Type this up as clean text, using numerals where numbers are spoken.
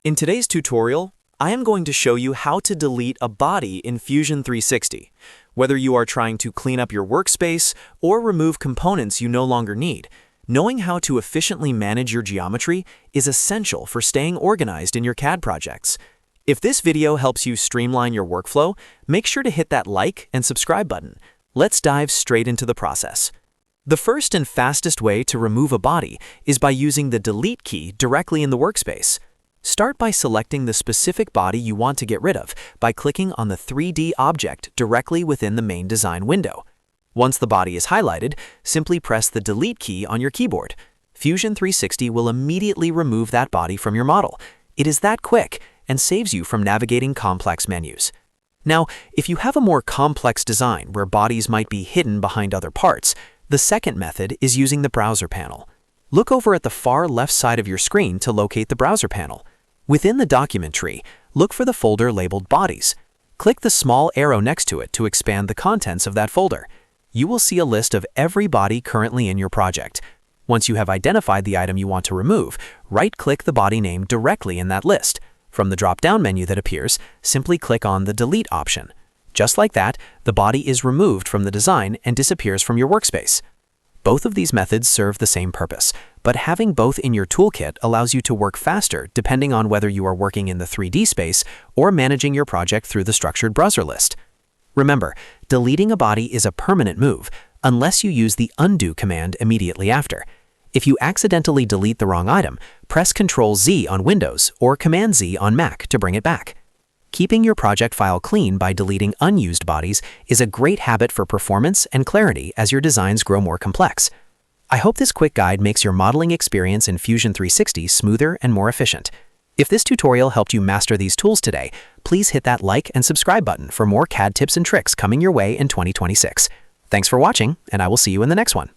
In today's tutorial, I am going to show you how to delete a body in Fusion 360. Whether you are trying to clean up your workspace or remove components you no longer need, knowing how to efficiently manage your geometry is essential for staying organized in your CAD projects. If this video helps you streamline your workflow, make sure to hit that like and subscribe button. Let's dive straight into the process. The first and fastest way to remove a body is by using the Delete key directly in the workspace. Start by selecting the specific body you want to get rid of by clicking on the 3D object directly within the main design window. Once the body is highlighted, simply press the Delete key on your keyboard. Fusion 360 will immediately remove that body from your model. It is that quick and saves you from navigating complex menus. Now, if you have a more complex design where bodies might be hidden behind other parts, the second method is using the browser panel. Look over at the far left side of your screen to locate the browser panel. Within the document tree, look for the folder labeled Bodies. Click the small arrow next to it to expand the contents of that folder. You will see a list of every body currently in your project. Once you have identified the item you want to remove, right-click the body name directly in that list. From the drop-down menu that appears, simply click on the Delete option. Just like that, the body is removed from the design and disappears from your workspace. Both of these methods serve the same purpose, but having both in your toolkit allows you to work faster depending on whether you are working in the 3D space or managing your project through the structured browser list. Remember, deleting a body is a permanent move unless you use the Undo command immediately after. If you accidentally delete the wrong item, press Ctrl-Z on Windows or Command-Z on Mac to bring it back. Keeping your project file clean by deleting unused bodies is a great habit for performance and clarity as your designs grow more complex. I hope this quick guide makes your modeling experience in Fusion 360 smoother and more efficient. If this tutorial helped you master these tools today, please hit that like and subscribe button for more CAD tips and tricks coming your way in 2026. Thanks for watching, and I will see you in the next one.